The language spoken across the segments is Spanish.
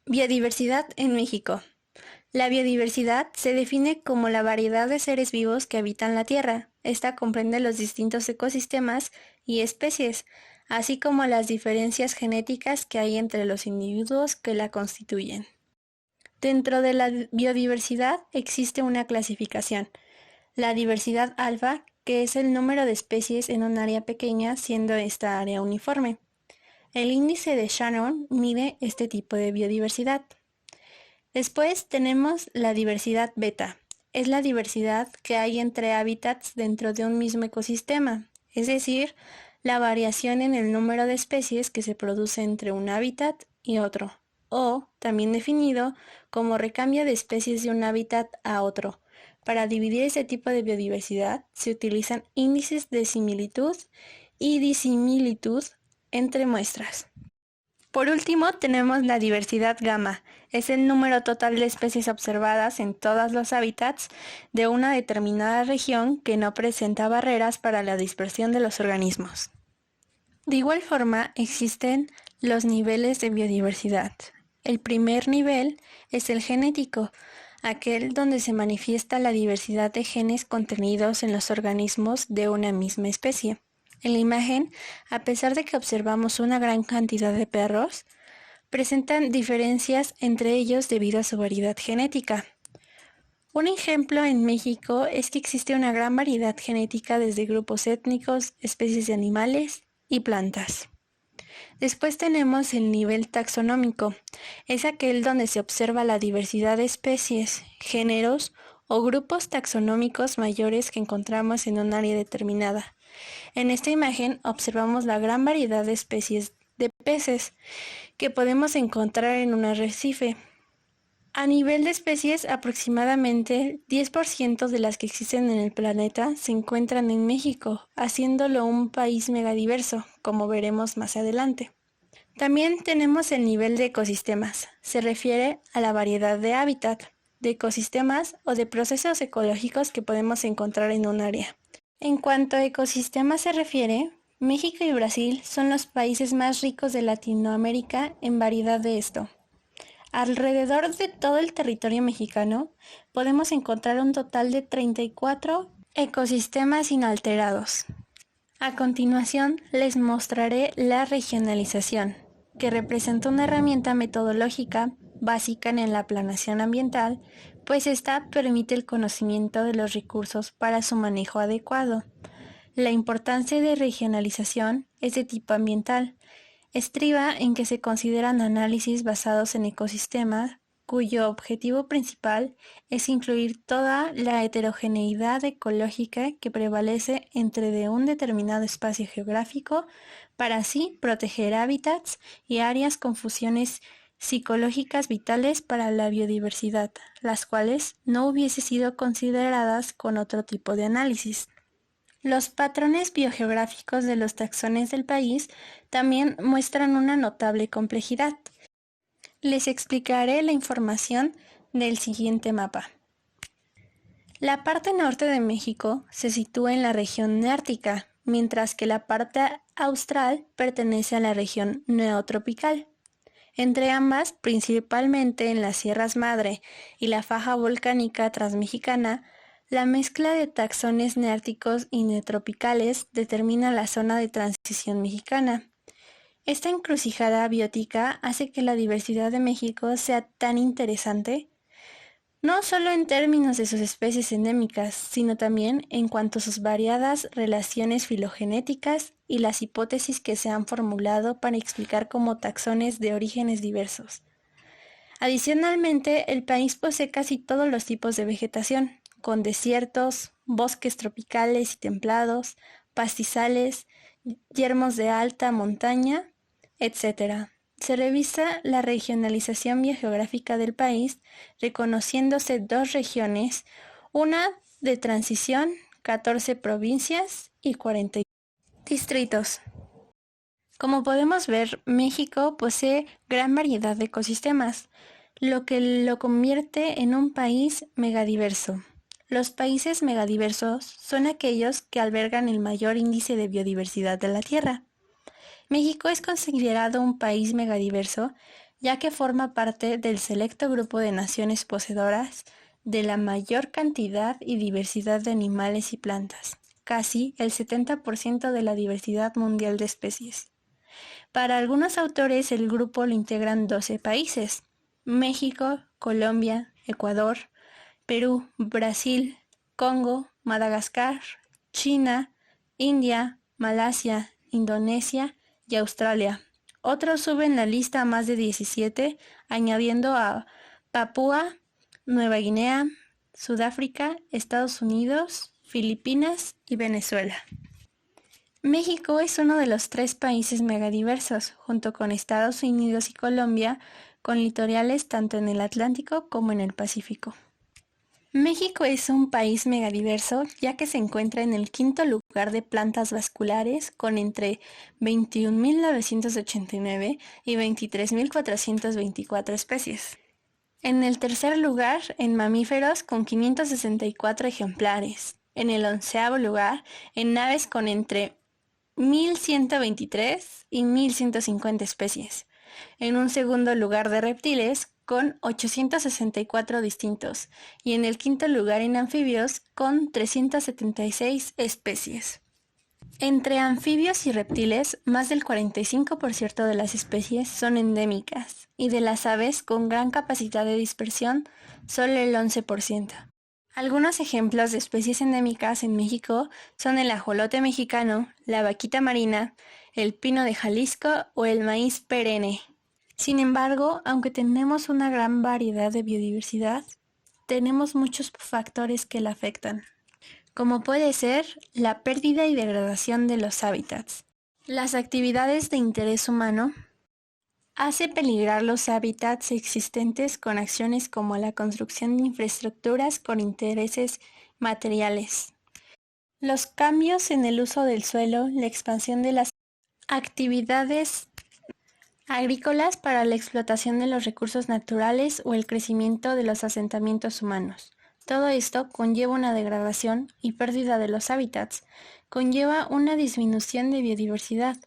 Biodiversidad en México. La biodiversidad se define como la variedad de seres vivos que habitan la Tierra. Esta comprende los distintos ecosistemas y especies, así como las diferencias genéticas que hay entre los individuos que la constituyen. Dentro de la biodiversidad existe una clasificación, la diversidad alfa, que es el número de especies en un área pequeña, siendo esta área uniforme. El índice de Shannon mide este tipo de biodiversidad. Después tenemos la diversidad beta. Es la diversidad que hay entre hábitats dentro de un mismo ecosistema, es decir, la variación en el número de especies que se produce entre un hábitat y otro, o también definido como recambio de especies de un hábitat a otro. Para dividir este tipo de biodiversidad se utilizan índices de similitud y disimilitud entre muestras. Por último, tenemos la diversidad gamma. Es el número total de especies observadas en todos los hábitats de una determinada región que no presenta barreras para la dispersión de los organismos. De igual forma, existen los niveles de biodiversidad. El primer nivel es el genético, aquel donde se manifiesta la diversidad de genes contenidos en los organismos de una misma especie. En la imagen, a pesar de que observamos una gran cantidad de perros, presentan diferencias entre ellos debido a su variedad genética. Un ejemplo en México es que existe una gran variedad genética desde grupos étnicos, especies de animales y plantas. Después tenemos el nivel taxonómico. Es aquel donde se observa la diversidad de especies, géneros o grupos taxonómicos mayores que encontramos en un área determinada. En esta imagen observamos la gran variedad de especies de peces que podemos encontrar en un arrecife. A nivel de especies, aproximadamente 10% de las que existen en el planeta se encuentran en México, haciéndolo un país megadiverso, como veremos más adelante. También tenemos el nivel de ecosistemas. Se refiere a la variedad de hábitat, de ecosistemas o de procesos ecológicos que podemos encontrar en un área. En cuanto a ecosistemas se refiere, México y Brasil son los países más ricos de Latinoamérica en variedad de esto. Alrededor de todo el territorio mexicano podemos encontrar un total de 34 ecosistemas inalterados. A continuación les mostraré la regionalización, que representa una herramienta metodológica básica en la planeación ambiental, pues esta permite el conocimiento de los recursos para su manejo adecuado. La importancia de regionalización es de tipo ambiental. Estriba en que se consideran análisis basados en ecosistemas, cuyo objetivo principal es incluir toda la heterogeneidad ecológica que prevalece entre de un determinado espacio geográfico, para así proteger hábitats y áreas con funciones psicológicas vitales para la biodiversidad, las cuales no hubiesen sido consideradas con otro tipo de análisis. Los patrones biogeográficos de los taxones del país también muestran una notable complejidad. Les explicaré la información del siguiente mapa. La parte norte de México se sitúa en la región neártica, mientras que la parte austral pertenece a la región neotropical. Entre ambas, principalmente en las Sierras Madre y la faja volcánica transmexicana, la mezcla de taxones neárticos y neotropicales determina la zona de transición mexicana. Esta encrucijada biótica hace que la diversidad de México sea tan interesante, no solo en términos de sus especies endémicas, sino también en cuanto a sus variadas relaciones filogenéticas y las hipótesis que se han formulado para explicar como taxones de orígenes diversos. Adicionalmente, el país posee casi todos los tipos de vegetación, con desiertos, bosques tropicales y templados, pastizales, yermos de alta montaña, etc. Se revisa la regionalización biogeográfica del país, reconociéndose dos regiones, una de transición, 14 provincias y 40 distritos. Como podemos ver, México posee gran variedad de ecosistemas, lo que lo convierte en un país megadiverso. Los países megadiversos son aquellos que albergan el mayor índice de biodiversidad de la Tierra. México es considerado un país megadiverso, ya que forma parte del selecto grupo de naciones poseedoras de la mayor cantidad y diversidad de animales y plantas, casi el 70% de la diversidad mundial de especies. Para algunos autores el grupo lo integran 12 países: México, Colombia, Ecuador, Perú, Brasil, Congo, Madagascar, China, India, Malasia, Indonesia y Australia. Otros suben la lista a más de 17, añadiendo a Papúa Nueva Guinea, Sudáfrica, Estados Unidos, Filipinas y Venezuela. México es uno de los 3 países megadiversos, junto con Estados Unidos y Colombia, con litorales tanto en el Atlántico como en el Pacífico. México es un país megadiverso, ya que se encuentra en el 5º lugar de plantas vasculares, con entre 21.989 y 23.424 especies. En el 3er lugar en mamíferos, con 564 ejemplares. En el 11º lugar en aves, con entre 1.123 y 1.150 especies. En un segundo lugar de reptiles, con 864 distintos, y en el 5º lugar en anfibios, con 376 especies. Entre anfibios y reptiles, más del 45% de las especies son endémicas, y de las aves con gran capacidad de dispersión, solo el 11%. Algunos ejemplos de especies endémicas en México son el ajolote mexicano, la vaquita marina, el pino de Jalisco o el maíz perenne. Sin embargo, aunque tenemos una gran variedad de biodiversidad, tenemos muchos factores que la afectan, como puede ser la pérdida y degradación de los hábitats. Las actividades de interés humano hace peligrar los hábitats existentes con acciones como la construcción de infraestructuras con intereses materiales. Los cambios en el uso del suelo, la expansión de las actividades agrícolas para la explotación de los recursos naturales o el crecimiento de los asentamientos humanos. Todo esto conlleva una degradación y pérdida de los hábitats, conlleva una disminución de biodiversidad.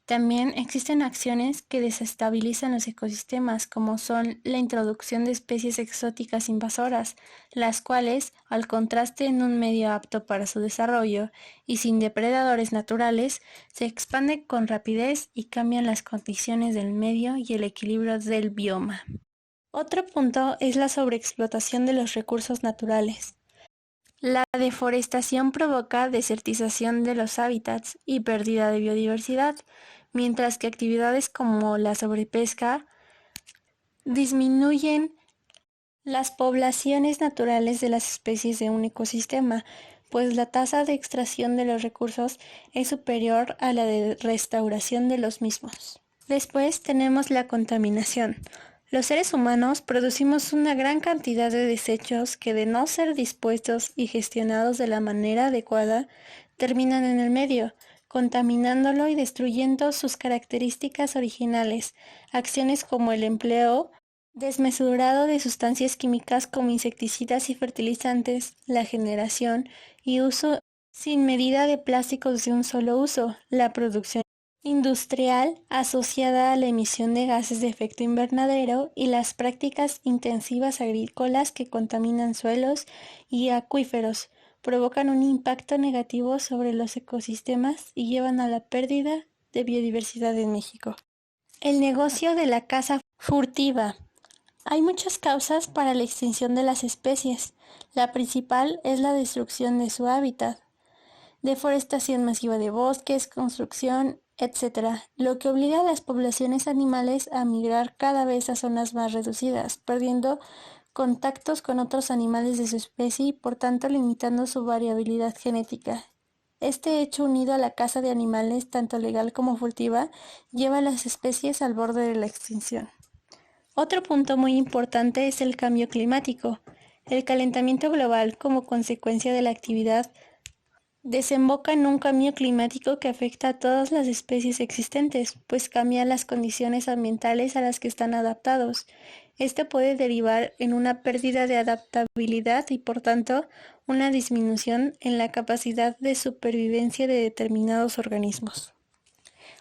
También existen acciones que desestabilizan los ecosistemas, como son la introducción de especies exóticas invasoras, las cuales, al contraste en un medio apto para su desarrollo y sin depredadores naturales, se expanden con rapidez y cambian las condiciones del medio y el equilibrio del bioma. Otro punto es la sobreexplotación de los recursos naturales. La deforestación provoca desertización de los hábitats y pérdida de biodiversidad, mientras que actividades como la sobrepesca disminuyen las poblaciones naturales de las especies de un ecosistema, pues la tasa de extracción de los recursos es superior a la de restauración de los mismos. Después tenemos la contaminación. Los seres humanos producimos una gran cantidad de desechos que, de no ser dispuestos y gestionados de la manera adecuada, terminan en el medio, contaminándolo y destruyendo sus características originales. Acciones como el empleo desmesurado de sustancias químicas como insecticidas y fertilizantes, la generación y uso sin medida de plásticos de un solo uso, la producción industrial asociada a la emisión de gases de efecto invernadero y las prácticas intensivas agrícolas que contaminan suelos y acuíferos, provocan un impacto negativo sobre los ecosistemas y llevan a la pérdida de biodiversidad en México. El negocio de la caza furtiva. Hay muchas causas para la extinción de las especies. La principal es la destrucción de su hábitat, deforestación masiva de bosques, construcción, etc., lo que obliga a las poblaciones animales a migrar cada vez a zonas más reducidas, perdiendo contactos con otros animales de su especie y por tanto limitando su variabilidad genética. Este hecho, unido a la caza de animales, tanto legal como furtiva, lleva a las especies al borde de la extinción. Otro punto muy importante es el cambio climático. El calentamiento global, como consecuencia de la actividad, desemboca en un cambio climático que afecta a todas las especies existentes, pues cambia las condiciones ambientales a las que están adaptados. Esto puede derivar en una pérdida de adaptabilidad y, por tanto, una disminución en la capacidad de supervivencia de determinados organismos.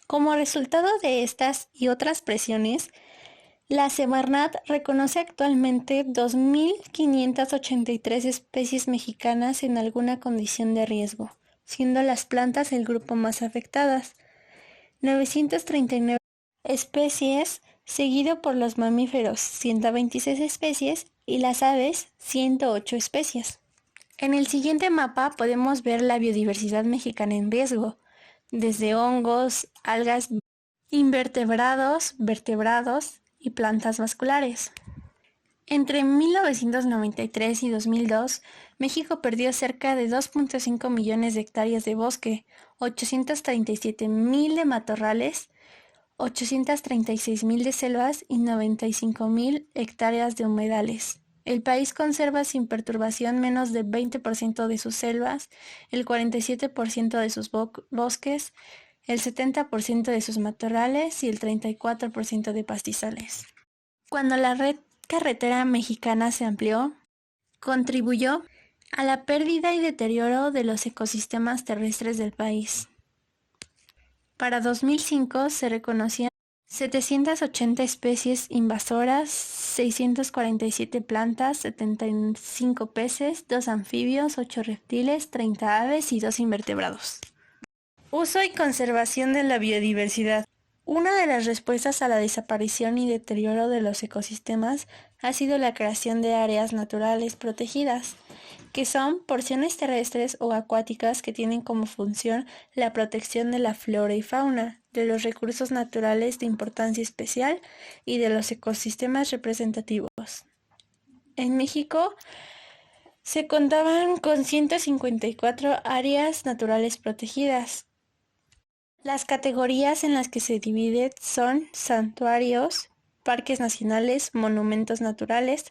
Como resultado de estas y otras presiones, La Semarnat reconoce actualmente 2.583 especies mexicanas en alguna condición de riesgo, siendo las plantas el grupo más afectadas, 939 especies, seguido por los mamíferos, 126 especies, y las aves, 108 especies. En el siguiente mapa podemos ver la biodiversidad mexicana en riesgo, desde hongos, algas, invertebrados, vertebrados y plantas vasculares. Entre 1993 y 2002, México perdió cerca de 2.5 millones de hectáreas de bosque, 837.000 de matorrales, 836.000 de selvas y 95.000 hectáreas de humedales. El país conserva sin perturbación menos del 20% de sus selvas, el 47% de sus bosques, el 70% de sus matorrales y el 34% de pastizales. Cuando la red carretera mexicana se amplió, contribuyó a la pérdida y deterioro de los ecosistemas terrestres del país. Para 2005 se reconocían 780 especies invasoras, 647 plantas, 75 peces, 2 anfibios, 8 reptiles, 30 aves y 2 invertebrados. Uso y conservación de la biodiversidad. Una de las respuestas a la desaparición y deterioro de los ecosistemas ha sido la creación de áreas naturales protegidas, que son porciones terrestres o acuáticas que tienen como función la protección de la flora y fauna, de los recursos naturales de importancia especial y de los ecosistemas representativos. En México se contaban con 154 áreas naturales protegidas. Las categorías en las que se divide son santuarios, parques nacionales, monumentos naturales,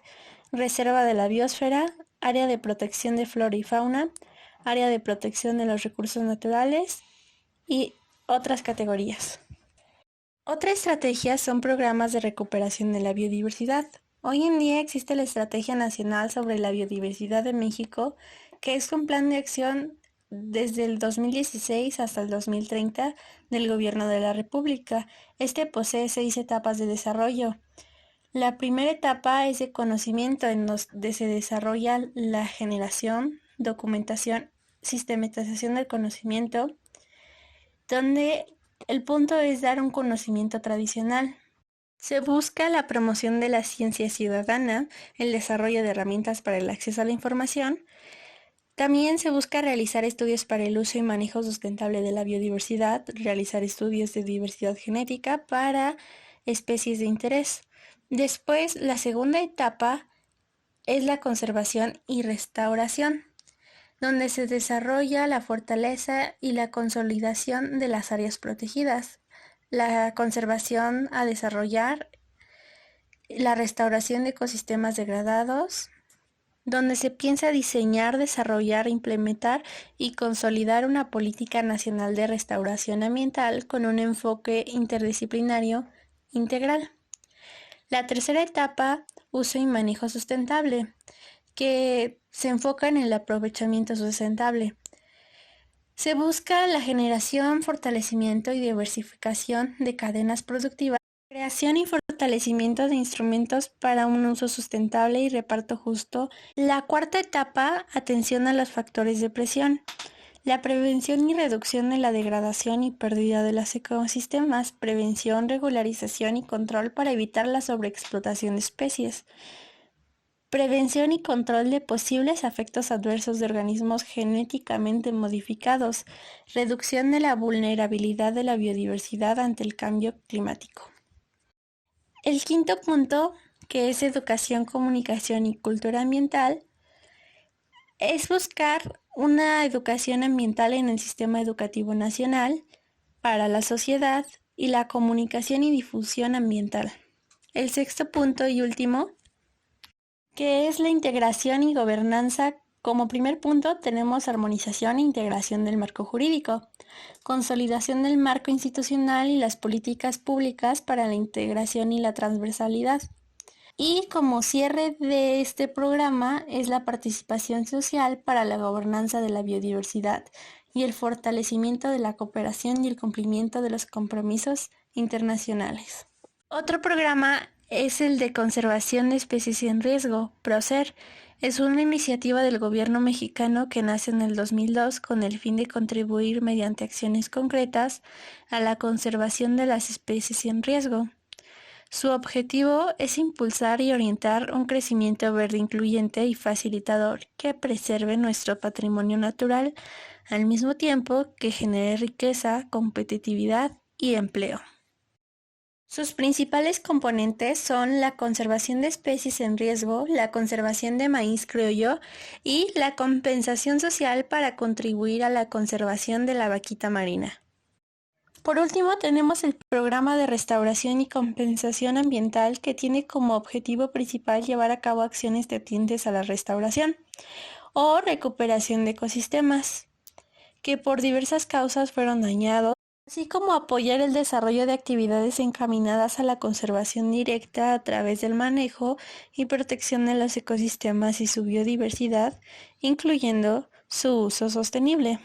reserva de la biosfera, área de protección de flora y fauna, área de protección de los recursos naturales y otras categorías. Otra estrategia son programas de recuperación de la biodiversidad. Hoy en día existe la Estrategia Nacional sobre la Biodiversidad de México, que es un plan de acción desde el 2016 hasta el 2030 del Gobierno de la República. Este posee 6 etapas de desarrollo. La primera etapa es de conocimiento, en donde se desarrolla la generación, documentación, sistematización del conocimiento, donde el punto es dar un conocimiento tradicional. Se busca la promoción de la ciencia ciudadana, el desarrollo de herramientas para el acceso a la información. También se busca realizar estudios para el uso y manejo sustentable de la biodiversidad, realizar estudios de diversidad genética para especies de interés. Después, la segunda etapa es la conservación y restauración, donde se desarrolla la fortaleza y la consolidación de las áreas protegidas, la conservación a desarrollar, la restauración de ecosistemas degradados, donde se piensa diseñar, desarrollar, implementar y consolidar una política nacional de restauración ambiental con un enfoque interdisciplinario integral. La tercera etapa, uso y manejo sustentable, que se enfoca en el aprovechamiento sustentable. Se busca la generación, fortalecimiento y diversificación de cadenas productivas, creación y fortalecimiento de instrumentos para un uso sustentable y reparto justo. La cuarta etapa, atención a los factores de presión. La prevención y reducción de la degradación y pérdida de los ecosistemas, prevención, regularización y control para evitar la sobreexplotación de especies. Prevención y control de posibles efectos adversos de organismos genéticamente modificados. Reducción de la vulnerabilidad de la biodiversidad ante el cambio climático. El quinto punto, que es educación, comunicación y cultura ambiental, es buscar una educación ambiental en el sistema educativo nacional para la sociedad y la comunicación y difusión ambiental. El sexto punto y último, que es la integración y gobernanza. Como primer punto tenemos armonización e integración del marco jurídico, consolidación del marco institucional y las políticas públicas para la integración y la transversalidad. Y como cierre de este programa es la participación social para la gobernanza de la biodiversidad y el fortalecimiento de la cooperación y el cumplimiento de los compromisos internacionales. Otro programa es el de Conservación de Especies en Riesgo, PROCER. Es una iniciativa del gobierno mexicano que nace en el 2002 con el fin de contribuir mediante acciones concretas a la conservación de las especies en riesgo. Su objetivo es impulsar y orientar un crecimiento verde incluyente y facilitador que preserve nuestro patrimonio natural, al mismo tiempo que genere riqueza, competitividad y empleo. Sus principales componentes son la conservación de especies en riesgo, la conservación de maíz criollo y la compensación social para contribuir a la conservación de la vaquita marina. Por último, tenemos el programa de restauración y compensación ambiental que tiene como objetivo principal llevar a cabo acciones tendientes a la restauración o recuperación de ecosistemas que por diversas causas fueron dañados, así como apoyar el desarrollo de actividades encaminadas a la conservación directa a través del manejo y protección de los ecosistemas y su biodiversidad, incluyendo su uso sostenible.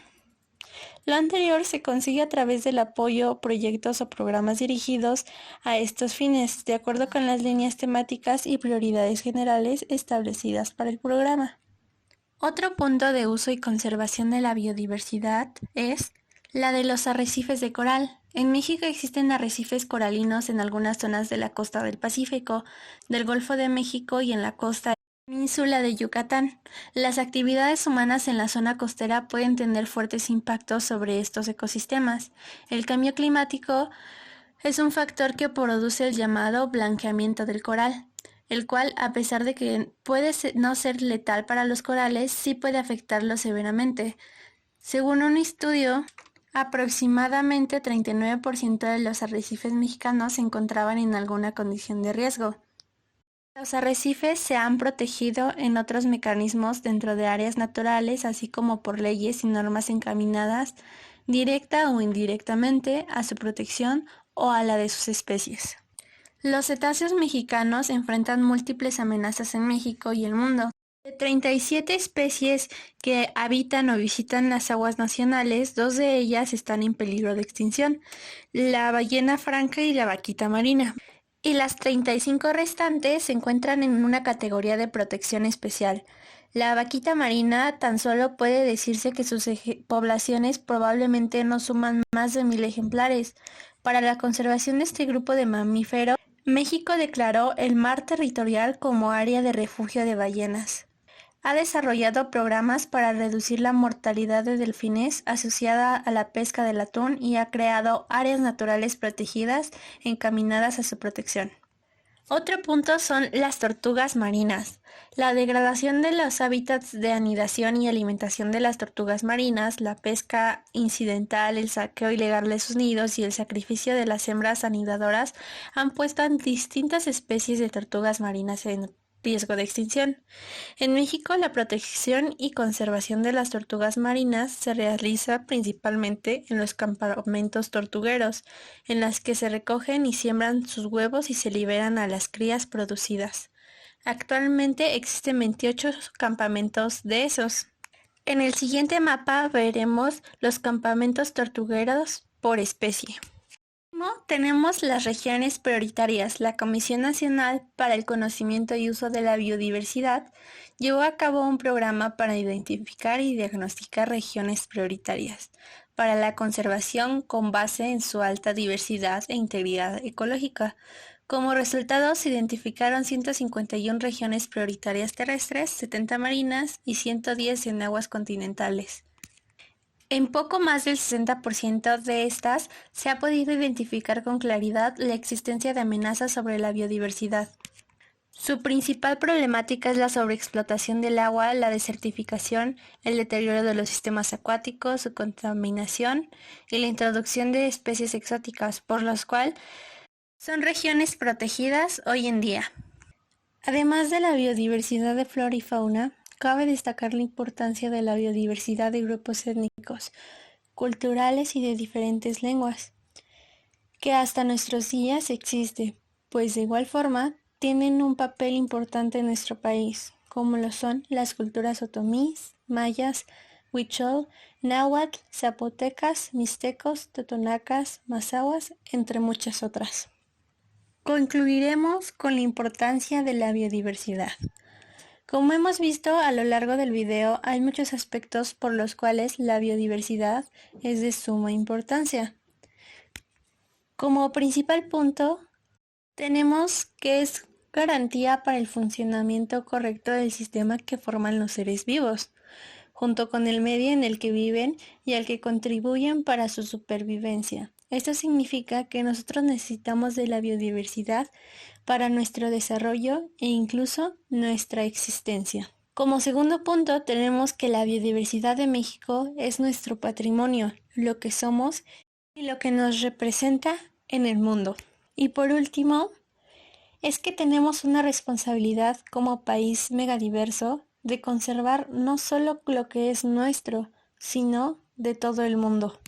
Lo anterior se consigue a través del apoyo, proyectos o programas dirigidos a estos fines, de acuerdo con las líneas temáticas y prioridades generales establecidas para el programa. Otro punto de uso y conservación de la biodiversidad es la de los arrecifes de coral. En México existen arrecifes coralinos en algunas zonas de la costa del Pacífico, del Golfo de México y en la costa de la península de Yucatán. Las actividades humanas en la zona costera pueden tener fuertes impactos sobre estos ecosistemas. El cambio climático es un factor que produce el llamado blanqueamiento del coral, el cual, a pesar de que puede no ser letal para los corales, sí puede afectarlos severamente. Según un estudio, aproximadamente 39% de los arrecifes mexicanos se encontraban en alguna condición de riesgo. Los arrecifes se han protegido en otros mecanismos dentro de áreas naturales, así como por leyes y normas encaminadas directa o indirectamente a su protección o a la de sus especies. Los cetáceos mexicanos enfrentan múltiples amenazas en México y el mundo. De 37 especies que habitan o visitan las aguas nacionales, 2 de ellas están en peligro de extinción, la ballena franca y la vaquita marina. Y las 35 restantes se encuentran en una categoría de protección especial. La vaquita marina tan solo puede decirse que sus poblaciones probablemente no suman más de 1000 ejemplares. Para la conservación de este grupo de mamíferos, México declaró el mar territorial como área de refugio de ballenas. Ha desarrollado programas para reducir la mortalidad de delfines asociada a la pesca del atún y ha creado áreas naturales protegidas encaminadas a su protección. Otro punto son las tortugas marinas. La degradación de los hábitats de anidación y alimentación de las tortugas marinas, la pesca incidental, el saqueo ilegal de sus nidos y el sacrificio de las hembras anidadoras han puesto a distintas especies de tortugas marinas en riesgo de extinción. En México, la protección y conservación de las tortugas marinas se realiza principalmente en los campamentos tortugueros, en las que se recogen y siembran sus huevos y se liberan a las crías producidas. Actualmente existen 28 campamentos de esos. En el siguiente mapa veremos los campamentos tortugueros por especie. Tenemos las regiones prioritarias. La Comisión Nacional para el Conocimiento y Uso de la Biodiversidad llevó a cabo un programa para identificar y diagnosticar regiones prioritarias para la conservación con base en su alta diversidad e integridad ecológica. Como resultado, se identificaron 151 regiones prioritarias terrestres, 70 marinas y 110 en aguas continentales. En poco más del 60% de estas se ha podido identificar con claridad la existencia de amenazas sobre la biodiversidad. Su principal problemática es la sobreexplotación del agua, la desertificación, el deterioro de los sistemas acuáticos, su contaminación y la introducción de especies exóticas, por lo cual son regiones protegidas hoy en día. Además de la biodiversidad de flora y fauna, cabe destacar la importancia de la biodiversidad de grupos étnicos, culturales y de diferentes lenguas, que hasta nuestros días existe, pues de igual forma tienen un papel importante en nuestro país, como lo son las culturas otomís, mayas, huichol, náhuatl, zapotecas, mixtecos, totonacas, mazahuas, entre muchas otras. Concluiremos con la importancia de la biodiversidad. Como hemos visto a lo largo del video, hay muchos aspectos por los cuales la biodiversidad es de suma importancia. Como principal punto, tenemos que es garantía para el funcionamiento correcto del sistema que forman los seres vivos, junto con el medio en el que viven y al que contribuyen para su supervivencia. Esto significa que nosotros necesitamos de la biodiversidad para nuestro desarrollo e incluso nuestra existencia. Como segundo punto, tenemos que la biodiversidad de México es nuestro patrimonio, lo que somos y lo que nos representa en el mundo. Y por último, es que tenemos una responsabilidad como país megadiverso de conservar no solo lo que es nuestro, sino de todo el mundo.